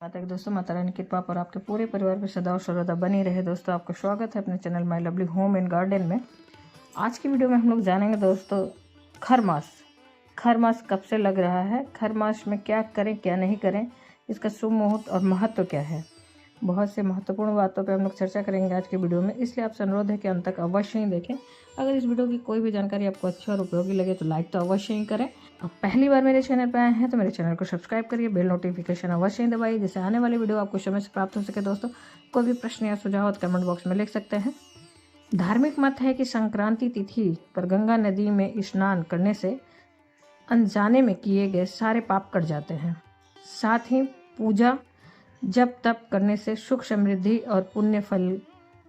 माता के दोस्तों, माता रानी की कृपा पर आपके पूरे परिवार पर सदा और सर्वदा बनी रहे। दोस्तों, आपका स्वागत है अपने channel my lovely home and garden में। आज की वीडियो में हम लोग जानेंगे दोस्तों खर मास कब से लग रहा है, खर मास में क्या करें क्या नहीं करें, इसका शुभ मुहूर्त और महत्व क्या है। बहुत से महत्वपूर्ण बातों पे हम लोग चर्चा करेंगे आज की वीडियो में, इसलिए आपसे अनुरोध है कि अंत तक अवश्य ही देखें। अगर इस वीडियो की कोई भी जानकारी आपको अच्छी और उपयोगी लगे तो लाइक तो अवश्य ही करें। अब पहली बार मेरे चैनल पर आए हैं तो मेरे चैनल को सब्सक्राइब करिए, बेल नोटिफिकेशन अवश्य ही दबाइए, जिससे आने वाली वीडियो आपको समय से प्राप्त हो सके। दोस्तों, कोई भी प्रश्न या सुझाव तो कमेंट बॉक्स में लिख सकते हैं। धार्मिक मत है कि संक्रांति तिथि पर गंगा नदी में स्नान करने से अनजाने में किए गए सारे पाप कट जाते हैं। साथ ही पूजा जप तप करने से सुख समृद्धि और पुण्य फल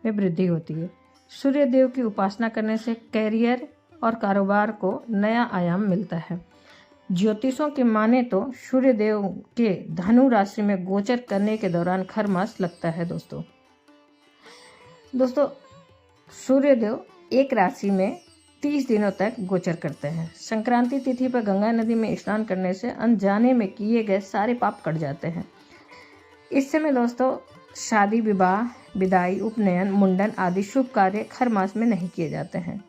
में वृद्धि होती है। सूर्य देव की उपासना करने से कैरियर और कारोबार को नया आयाम मिलता है। ज्योतिषों के माने तो सूर्य देव के धनु राशि में गोचर करने के दौरान खर मास लगता है। दोस्तों सूर्य देव एक राशि में 30 दिनों तक गोचर करते हैं। संक्रांति तिथि पर गंगा नदी में स्नान करने से अनजाने में किए गए सारे पाप कट जाते हैं। इस समय दोस्तों शादी विवाह विदाई उपनयन मुंडन आदि शुभ कार्य खर मास में नहीं किए जाते हैं।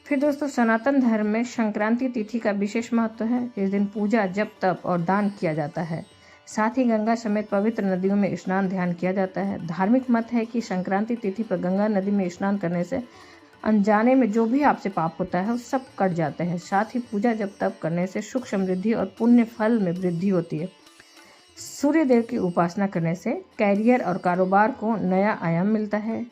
फिर दोस्तों सनातन धर्म में संक्रांति तिथि का विशेष महत्व है। इस दिन पूजा जप तप और दान किया जाता है। साथ ही गंगा समेत पवित्र नदियों में स्नान ध्यान किया जाता है। धार्मिक मत है कि संक्रांति तिथि पर गंगा नदी में स्नान करने से अनजाने में जो भी आपसे पाप होता है वो सब कट जाते हैं। साथ ही पूजा जप तप करने से सुख समृद्धि और पुण्य फल में वृद्धि होती है। सूर्य देव की उपासना करने से कैरियर और कारोबार को नया आयाम मिलता है।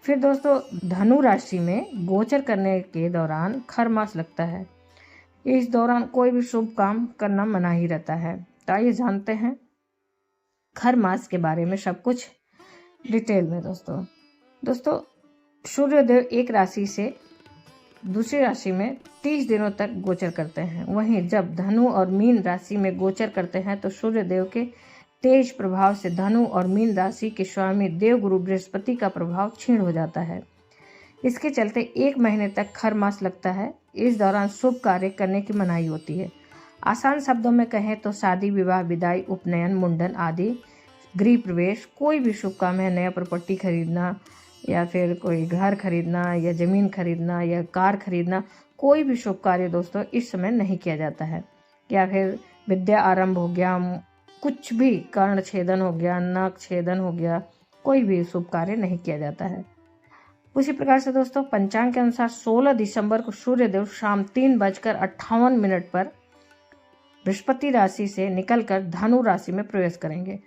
फिर दोस्तों धनु राशि में गोचर करने के दौरान खर मास लगता है। इस दौरान कोई भी शुभ काम करना मना ही रहता है। तो आइए जानते हैं खर मास के बारे में सब कुछ डिटेल में। दोस्तों सूर्य देव एक राशि से दूसरी राशि में 30 दिनों तक गोचर करते हैं। वहीं जब धनु और मीन राशि में गोचर करते हैं तो सूर्य देव के तेज प्रभाव से धनु और मीन राशि के स्वामी देवगुरु बृहस्पति का प्रभाव क्षीण हो जाता है। इसके चलते 1 महीने तक खर मास लगता है। इस दौरान शुभ कार्य करने की मनाही होती है। आसान शब्दों में कहें तो शादी विवाह विदाई उपनयन मुंडन आदि गृह प्रवेश, कोई भी शुभ काम है, नया प्रॉपर्टी खरीदना या फिर कोई घर खरीदना या ज़मीन खरीदना या कार खरीदना, कोई भी शुभ कार्य दोस्तों इस समय नहीं किया जाता है। या फिर विद्या आरंभ हो गया, कुछ भी कर्ण छेदन हो गया, नाक छेदन हो गया, कोई भी शुभ कार्य नहीं किया जाता है। उसी प्रकार से दोस्तों पंचांग के अनुसार 16 दिसंबर को सूर्य देव शाम 3:58 पर बृहस्पति राशि से निकलकर धनु राशि में प्रवेश करेंगे।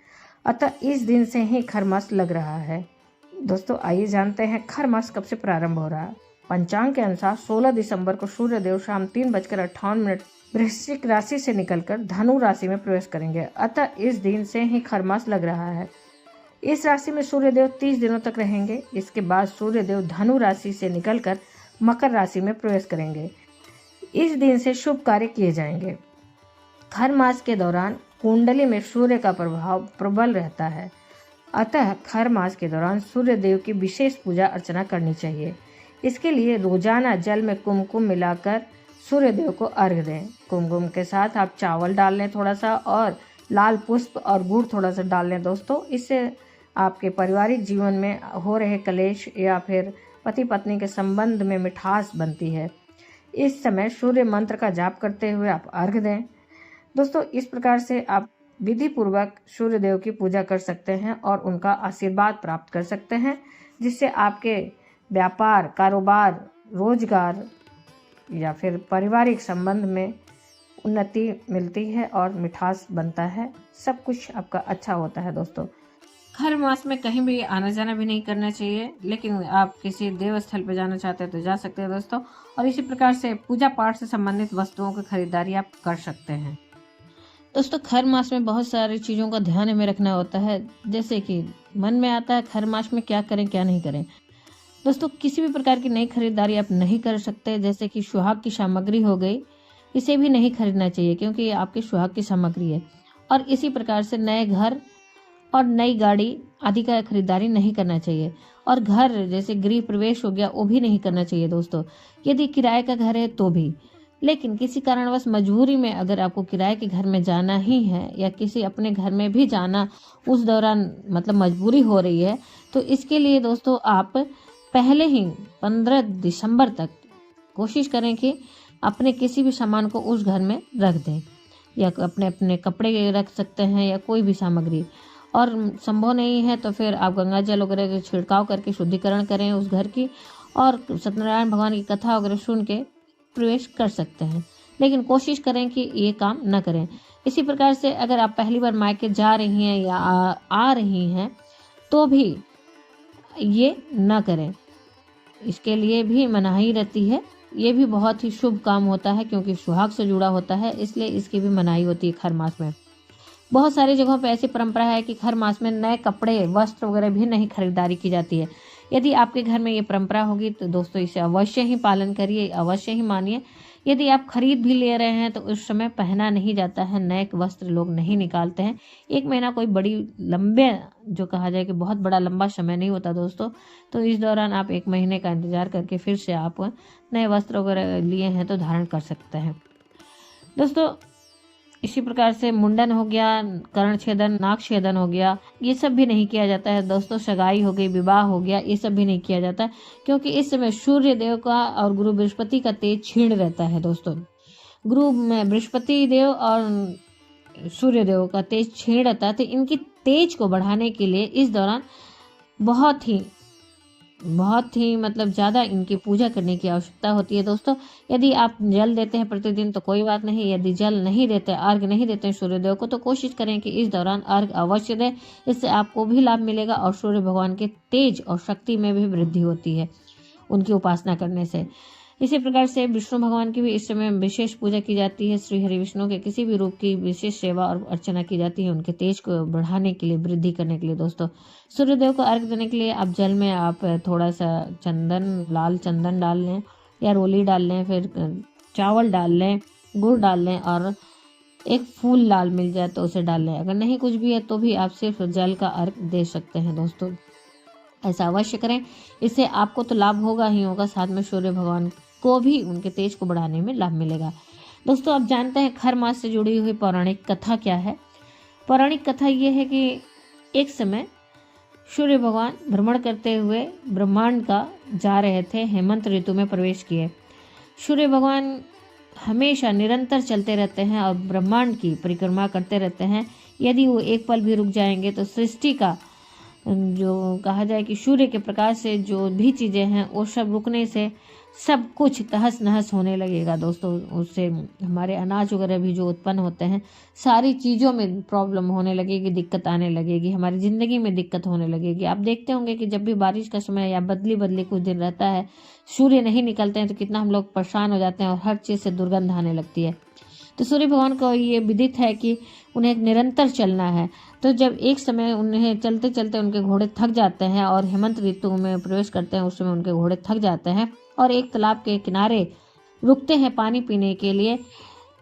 अतः इस दिन से ही खर मास लग रहा है। दोस्तों आइए जानते हैं खर मास कब से प्रारंभ हो रहा है। पंचांग के अनुसार 16 दिसंबर को सूर्य देव शाम 3:58 वृश्चिक राशि से निकलकर धनु राशि में प्रवेश करेंगे। अतः इस दिन से ही खर मास लग रहा है। इस राशि में सूर्य देव 30 दिनों तक रहेंगे। इसके बाद सूर्य देव धनु राशि से निकलकर मकर राशि में प्रवेश करेंगे। इस दिन से शुभ कार्य किए जाएंगे। खर मास के दौरान कुंडली में सूर्य का प्रभाव प्रबल रहता है। अतः खर मास के दौरान सूर्य देव की विशेष पूजा अर्चना करनी चाहिए। इसके लिए रोजाना जल में कुमकुम मिलाकर सूर्य देव को अर्घ्य दें। कुमकुम के साथ आप चावल डाल लें थोड़ा सा, और लाल पुष्प और गुड़ थोड़ा सा डाल लें दोस्तों। इससे आपके पारिवारिक जीवन में हो रहे कलेश या फिर पति पत्नी के संबंध में मिठास बनती है। इस समय सूर्य मंत्र का जाप करते हुए आप अर्घ्य दें। दोस्तों इस प्रकार से आप विधि पूर्वक सूर्य देव की पूजा कर सकते हैं और उनका आशीर्वाद प्राप्त कर सकते हैं, जिससे आपके व्यापार कारोबार रोजगार या फिर पारिवारिक संबंध में उन्नति मिलती है और मिठास बनता है। सब कुछ आपका अच्छा होता है। दोस्तों खर मास में कहीं भी आना जाना भी नहीं करना चाहिए, लेकिन आप किसी देव स्थल पर जाना चाहते हैं तो जा सकते हैं दोस्तों। और इसी प्रकार से पूजा पाठ से संबंधित वस्तुओं की खरीदारी आप कर सकते हैं। दोस्तों खर मास में बहुत सारी चीज़ों का ध्यान में रखना होता है। जैसे कि मन में आता है खर मास में क्या करें क्या नहीं करें। दोस्तों किसी भी प्रकार की नई खरीदारी आप नहीं कर सकते। जैसे कि सुहाग की सामग्री हो गई, इसे भी नहीं खरीदना चाहिए क्योंकि ये आपके सुहाग की सामग्री है। और इसी प्रकार से नए घर और नई गाड़ी आदि का खरीदारी नहीं करना चाहिए। और घर जैसे गृह प्रवेश हो गया वो भी नहीं करना चाहिए दोस्तों। यदि किराए का घर है तो भी लेकिन किसी कारणवश मजबूरी में अगर आपको किराए के घर में जाना ही है या किसी अपने घर में भी जाना उस दौरान मतलब मजबूरी हो रही है, तो इसके लिए दोस्तों आप पहले ही 15 दिसंबर तक कोशिश करें कि अपने किसी भी सामान को उस घर में रख दें, या अपने अपने कपड़े रख सकते हैं या कोई भी सामग्री। और संभव नहीं है तो फिर आप गंगा जल वगैरह का छिड़काव करके शुद्धिकरण करें उस घर की, और सत्यनारायण भगवान की कथा वगैरह सुन के प्रवेश कर सकते हैं, लेकिन कोशिश करें कि ये काम न करें। इसी प्रकार से अगर आप पहली बार मायके जा रही हैं या आ रही हैं तो भी ये न करें, इसके लिए भी मनाही रहती है। ये भी बहुत ही शुभ काम होता है क्योंकि सुहाग से जुड़ा होता है, इसलिए इसकी भी मनाही होती है खर मास में। बहुत सारी जगहों पर ऐसी परंपरा है कि खर मास में नए कपड़े वस्त्र वगैरह भी नहीं खरीदारी की जाती है। यदि आपके घर में ये परंपरा होगी तो दोस्तों इसे अवश्य ही पालन करिए, अवश्य ही मानिए। यदि आप खरीद भी ले रहे हैं तो उस समय पहना नहीं जाता है, नए वस्त्र लोग नहीं निकालते हैं। 1 महीना कोई बड़ी लंबे जो कहा जाए कि बहुत बड़ा लंबा समय नहीं होता दोस्तों, तो इस दौरान आप 1 महीने का इंतजार करके फिर से आप नए वस्त्र वगैरह लिए हैं तो धारण कर सकते हैं दोस्तों। इसी प्रकार से मुंडन हो गया, कर्ण छेदन, नाक छेदन हो गया, ये सब भी नहीं किया जाता है दोस्तों। सगाई हो गई, विवाह हो गया, ये सब भी नहीं किया जाता क्योंकि इस समय सूर्य देव का और गुरु बृहस्पति का तेज क्षीण रहता है दोस्तों। गुरु में बृहस्पति देव और सूर्य देव का तेज क्षीण रहता है, तो इनकी तेज को बढ़ाने के लिए इस दौरान बहुत ही मतलब ज़्यादा इनकी पूजा करने की आवश्यकता होती है दोस्तों। यदि आप जल देते हैं प्रतिदिन तो कोई बात नहीं, यदि जल नहीं देते, अर्घ नहीं देते हैं सूर्यदेव को, तो कोशिश करें कि इस दौरान अर्घ अवश्य दें। इससे आपको भी लाभ मिलेगा और सूर्य भगवान के तेज और शक्ति में भी वृद्धि होती है उनकी उपासना करने से। इसी प्रकार से विष्णु भगवान की भी इस समय विशेष पूजा की जाती है। श्री हरि विष्णु के किसी भी रूप की विशेष सेवा और अर्चना की जाती है उनके तेज को बढ़ाने के लिए, वृद्धि करने के लिए दोस्तों। सूर्यदेव को अर्घ देने के लिए आप जल में आप थोड़ा सा चंदन, लाल चंदन डाल लें या रोली डाल लें, फिर चावल डाल लें, गुड़ डाल लें और एक फूल लाल मिल जाए तो उसे डाल लें। अगर नहीं कुछ भी है तो भी आप सिर्फ जल का अर्घ दे सकते हैं दोस्तों। ऐसा अवश्य करें, इससे आपको तो लाभ होगा ही होगा, साथ में सूर्य भगवान को भी उनके तेज को बढ़ाने में लाभ मिलेगा दोस्तों। आप जानते हैं खर मास से जुड़ी हुई पौराणिक कथा क्या है? पौराणिक कथा ये है कि एक समय सूर्य भगवान भ्रमण करते हुए ब्रह्मांड का जा रहे थे, हेमंत ऋतु में प्रवेश किए। सूर्य भगवान हमेशा निरंतर चलते रहते हैं और ब्रह्मांड की परिक्रमा करते रहते हैं। यदि वो एक पल भी रुक जाएंगे तो सृष्टि का जो कहा जाए कि सूर्य के प्रकाश से जो भी चीज़ें हैं वो सब रुकने से सब कुछ तहस नहस होने लगेगा दोस्तों। उससे हमारे अनाज वगैरह भी जो उत्पन्न होते हैं, सारी चीज़ों में प्रॉब्लम होने लगेगी, दिक्कत आने लगेगी, हमारी ज़िंदगी में दिक्कत होने लगेगी। आप देखते होंगे कि जब भी बारिश का समय या बदली कुछ दिन रहता है, सूर्य नहीं निकलते हैं तो कितना हम लोग परेशान हो जाते हैं और हर चीज़ से दुर्गंध आने लगती है। तो सूर्य भगवान को ये विदित है कि उन्हें निरंतर चलना है। तो जब एक समय उन्हें चलते चलते उनके घोड़े थक जाते हैं और हेमंत ऋतु में प्रवेश करते हैं, उस समय उनके घोड़े थक जाते हैं और एक तालाब के किनारे रुकते हैं पानी पीने के लिए,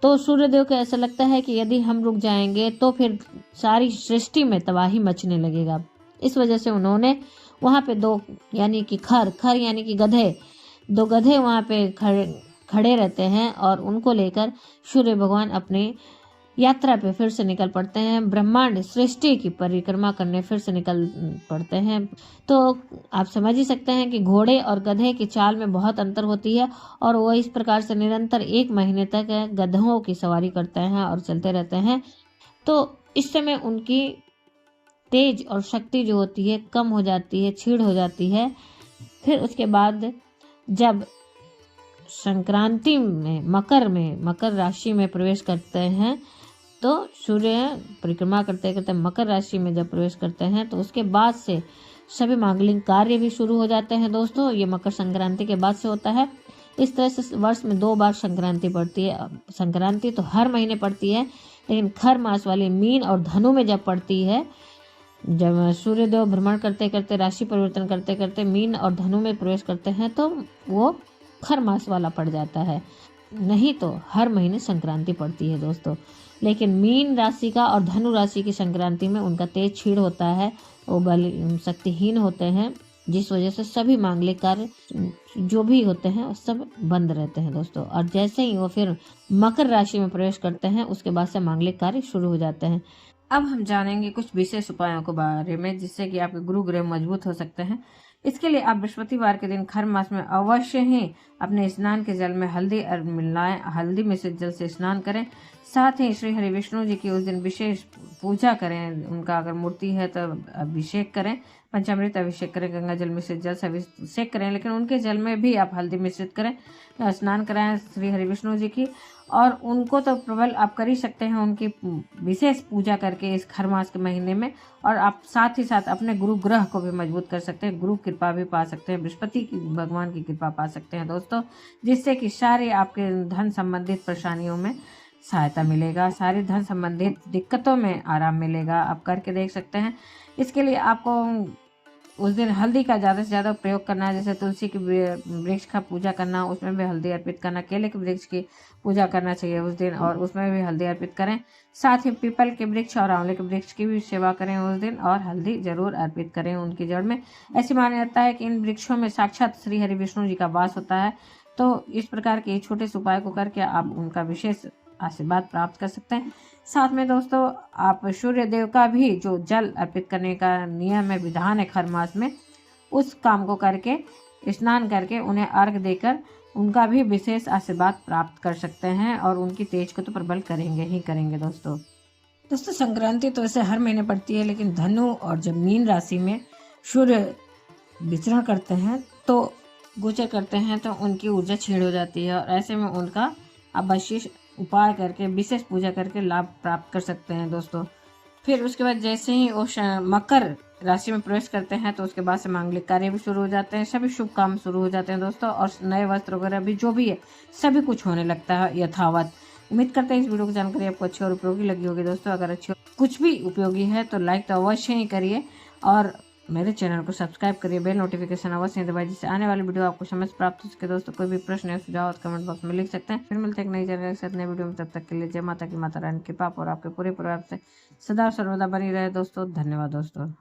तो सूर्यदेव को ऐसा लगता है कि यदि हम रुक जाएंगे तो फिर सारी सृष्टि में तबाही मचने लगेगा। इस वजह से उन्होंने वहाँ पे 2 यानी कि खर यानी कि गधे, 2 गधे वहाँ पे खड़े रहते हैं और उनको लेकर सूर्य भगवान अपनी यात्रा पे फिर से निकल पड़ते हैं, ब्रह्मांड सृष्टि की परिक्रमा करने फिर से निकल पड़ते हैं। तो आप समझ ही सकते हैं कि घोड़े और गधे की चाल में बहुत अंतर होती है और वो इस प्रकार से निरंतर 1 महीने तक गधों की सवारी करते हैं और चलते रहते हैं। तो इस समय उनकी तेज और शक्ति जो होती है कम हो जाती है, क्षीण हो जाती है। फिर उसके बाद जब संक्रांति में मकर राशि में प्रवेश करते हैं, तो सूर्य परिक्रमा करते करते मकर राशि में जब प्रवेश करते हैं तो उसके बाद से सभी मांगलिक कार्य भी शुरू हो जाते हैं दोस्तों। ये मकर संक्रांति के बाद से होता है। इस तरह से वर्ष में 2 बार संक्रांति पड़ती है। संक्रांति तो हर महीने पड़ती है, लेकिन खर मास वाली मीन और धनु में जब पड़ती है, जब सूर्यदेव भ्रमण करते करते, राशि परिवर्तन करते करते मीन और धनु में प्रवेश करते हैं, तो वो खर मास वाला पड़ जाता है। नहीं तो हर महीने संक्रांति पड़ती है दोस्तों। लेकिन मीन राशि का और धनु राशि की संक्रांति में उनका तेज क्षीण होता है, वो बल शक्तिहीन होते हैं, जिस वजह से सभी मांगलिक कार्य जो भी होते हैं वो सब बंद रहते हैं दोस्तों। और जैसे ही वो फिर मकर राशि में प्रवेश करते हैं उसके बाद से मांगलिक कार्य शुरू हो जाते हैं। अब हम जानेंगे कुछ विशेष उपायों के बारे में जिससे कि आपके गुरु ग्रह मजबूत हो सकते हैं। इसके लिए आप बृहस्पतिवार के दिन खर मास में अवश्य ही अपने स्नान के जल में हल्दी मिलाएं, हल्दी मिश्रित जल से स्नान करें। साथ ही श्री हरि विष्णु जी की उस दिन विशेष पूजा करें, उनका अगर मूर्ति है तो अभिषेक करें, पंचामृत अभिषेक करें, गंगा जल मिश्रित जल से अभिषेक करें, लेकिन उनके जल में भी आप हल्दी मिश्रित करें, स्नान कराएं श्री हरि विष्णु जी की। और उनको तो प्रबल आप कर ही सकते हैं उनकी विशेष पूजा करके इस खर मास के महीने में। और आप साथ ही साथ अपने गुरु ग्रह को भी मजबूत कर सकते हैं, गुरु कृपा भी पा सकते हैं, बृहस्पति की भगवान की कृपा पा सकते हैं दोस्तों, जिससे कि सारे आपके धन संबंधित परेशानियों में सहायता मिलेगा, सारी धन संबंधित दिक्कतों में आराम मिलेगा। आप करके देख सकते हैं। इसके लिए आपको उस दिन हल्दी का ज़्यादा से ज़्यादा प्रयोग करना है, जैसे तुलसी के वृक्ष का पूजा करना, उसमें भी हल्दी अर्पित करना, केले के वृक्ष की पूजा करना चाहिए उस दिन और उसमें भी हल्दी अर्पित करें। साथ ही पीपल के वृक्ष और आंवले के वृक्ष की भी सेवा करें उस दिन और हल्दी जरूर अर्पित करें उनकी जड़ में। ऐसी मान्यता है कि इन वृक्षों में साक्षात श्री हरि विष्णु जी का वास होता है। तो इस प्रकार के छोटे से उपाय को करके आप उनका विशेष आशीर्वाद प्राप्त कर सकते हैं। साथ में दोस्तों आप सूर्य देव का भी जो जल अर्पित करने का नियम है, विधान है खर मास में, उस काम को करके स्नान करके उन्हें अर्घ देकर उनका भी विशेष आशीर्वाद प्राप्त कर सकते हैं और उनकी तेज को तो प्रबल करेंगे ही करेंगे दोस्तों। संक्रांति तो ऐसे हर महीने पड़ती है, लेकिन धनु और जब मीन राशि में सूर्य विचरण करते हैं तो गोचर करते हैं तो उनकी ऊर्जा छीड़ हो जाती है और ऐसे में उनका अवशेष उपाय करके विशेष पूजा करके लाभ प्राप्त कर सकते हैं दोस्तों। फिर उसके बाद जैसे ही वो मकर राशि में प्रवेश करते हैं तो उसके बाद से मांगलिक कार्य भी शुरू हो जाते हैं, सभी शुभ काम शुरू हो जाते हैं दोस्तों और नए वस्त्र वगैरह भी जो भी है सभी कुछ होने लगता है यथावत। उम्मीद करते हैं इस वीडियो की जानकारी आपको अच्छी और उपयोगी लगी होगी दोस्तों। अगर अच्छी कुछ भी उपयोगी है तो लाइक तो अवश्य ही करिए और मेरे चैनल को सब्सक्राइब करिए, बेल नोटिफिकेशन अवश्य दबाइए जिससे आने वाली वीडियो आपको समझ प्राप्त हो सके दोस्तों। कोई भी प्रश्न या सुझाव कमेंट बॉक्स में लिख सकते हैं। फिर मिलते हैं एक नई जानकारी के साथ नई वीडियो में, तब तक के लिए जय माता की, माता रानी की कृपा और आपके पूरे परिवार से सदा सर्वदा बनी रहे दोस्तों। धन्यवाद दोस्तों।